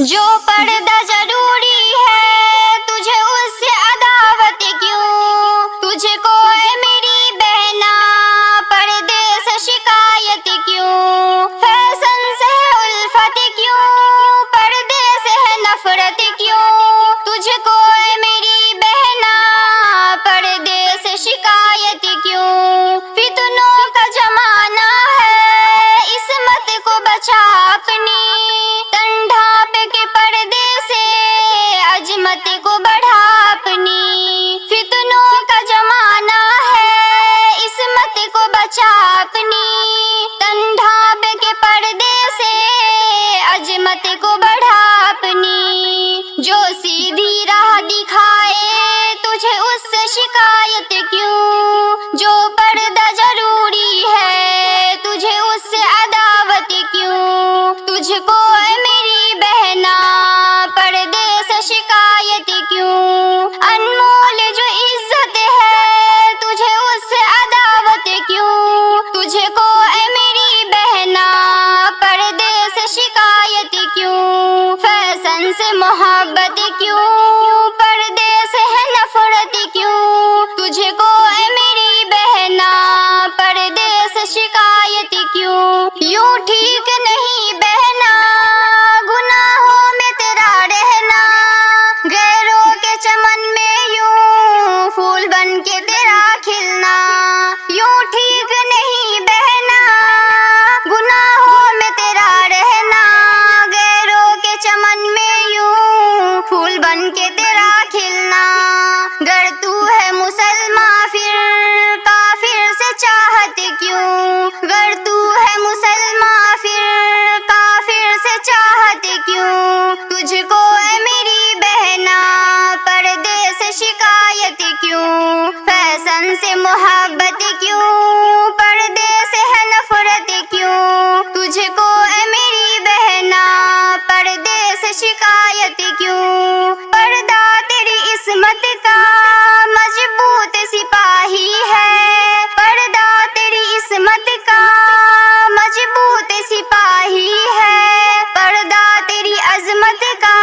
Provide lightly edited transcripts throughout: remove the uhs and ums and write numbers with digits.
جو پردہ ضروری ہے تجھے اس سے عداوت کیوں؟ تجھے کو اے میری بہنا پردے سے شکایت کیوں؟ فیشن سے ہے الفت کیوں؟ پردے سے ہے نفرت کیوں؟ تجھے کو اے میری بہنا پردے سے شکایت کیوں؟ فتنوں کا زمانہ ہے عصمت کو بچا اپنی، تن ڈھانپ کے پردے سے عظمت کو بڑھا اپنی۔ فتنوں کا زمانہ ہے عصمت کو بچا اپنی، تن ڈھانپ کے پردے سے عظمت کو بڑھا اپنی۔ جو سیدھی راہ دکھائے تجھے اس سے شکایت کیوں؟ جو پردہ ضروری ہے تجھے اس سے عداوت کیوں؟ تجھ کو اے میری بہنا پردے سے شکایت کیوں؟ انمول جو عزت ہے تجھے اس سے عداوت کیوں؟ تجھے کو اے میری بہنا پردے سے شکایت کیوں؟ فیشن سے محبت کیوں؟ پردے سے ہے نفرت کیوں؟ تجھے کو اے میری بہنا پردے سے شکایت کیوں؟ یوں ٹھیک نہیں بہنا گناہوں میں تیرا رہنا، غیروں کے چمن میں یوں پھول بن کے تیرا کھلنا۔ یوں ٹھیک نہیں بہنا گناہوں میں تیرا رہنا، غیروں کے چمن میں یوں پھول بن کے تیرا کھلنا۔ گر تو ہے مسلمان پھر کافر سے چاہت کیوں؟ گر تو ہے مسلمان پھر کافر سے چاہت کیوں؟ تجھ کو اے میری بہنا پردے سے شکایت کیوں؟ فیشن سے محبت کیوں؟ پردے سے ہے نفرت کیوں؟ تجھ کو اے میری بہنا پردے سے شکایت کیوں؟ پردہ تیری عصمت کا مضبوط سپاہی ہے، پردہ تیری عصمت کا مضبوط سپاہی ہے، پردہ تیری عظمت کا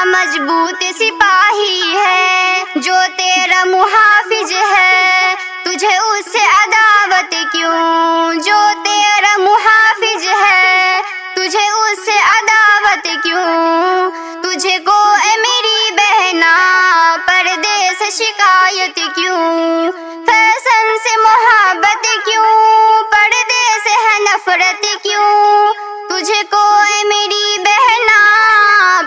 مضبوط سپاہی ہے۔ جو تیرا محافظ ہے تجھے اس سے عداوت کیوں؟ جو تیرا محافظ ہے تجھے اس سے عداوت کیوں؟ تجھے کو اے میری بہنا پردے سے شکایت کیوں؟ فیشن سے محبت کیوں؟ پردے سے ہے نفرت کیوں؟ تجھے کو اے میری بہنا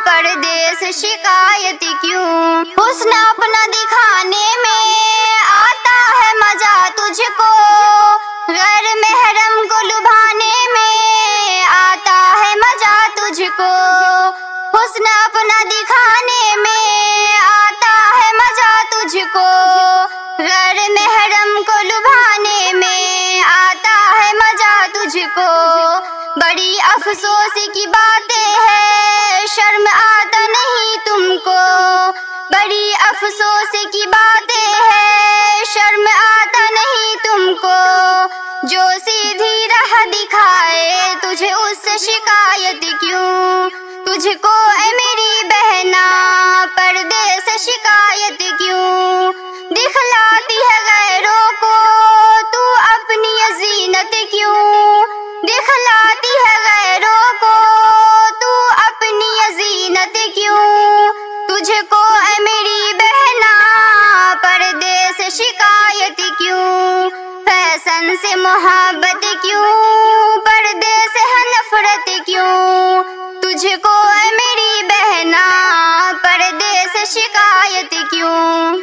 پردے سے شکایت کیوں؟ حسن اپنا دکھانے میں آتا ہے مزہ تجھ کو، غیر محرم کو لبھانے میں آتا ہے مزہ تجھ کو۔ حسن اپنا دکھانے میں آتا ہے مزہ تجھ کو، غیر محرم کو لبھانے میں آتا ہے مزہ تجھ کو۔ بڑی افسوس کی باتیں ہے شرم آتا نہیں تم کو، بڑی افسوس کی باتیں ہے شرم آتا نہیں تم کو۔ جو سیدھی راہ دکھائے تجھے اس سے شکایت کیوں؟ تجھ کو اے میری بہنا پردے سے شکایت کیوں؟ دکھلاتی ہے غیروں کو تو اپنی زینت کیوں؟ دکھلاتی ہے غیروں کو تو اپنی زینت کیوں؟ تجھ کو اے میری بہنا پردے سے شکایت کیوں؟ فیشن سے محبت کیوں؟ پردے سے ہے نفرت کیوں؟ تجھ کو اے میری بہنا پردے سے شکایت کیوں؟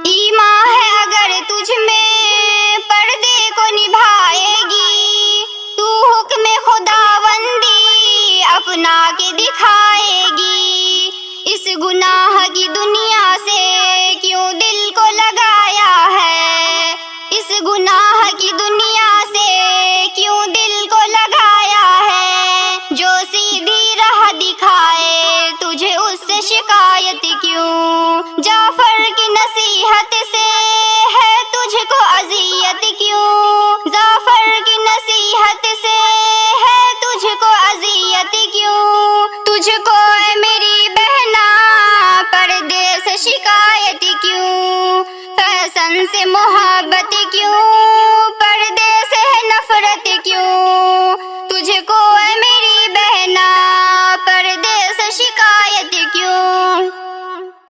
ایمان ہے اگر تجھ میں پردے کو نبھائے گی، تو حکم خداوندی اپنا کے دکھائے گی۔ اس گناہ کی دنیا سے کیوں دل کو لگایا ہے؟ اس گناہ کی دنیا سے کیوں دل کو لگایا ہے؟ جو سیدھی راہ دکھائے تجھے اس سے شکایت کیوں؟ جعفر کی نصیحت سے ہے تجھ کو اذیت کیوں؟ جعفر کی نصیحت سے ہے تجھ کو اذیت کیوں؟ تجھ کو اے میری شکایت کیوں، فیشن سے محبت کیوں،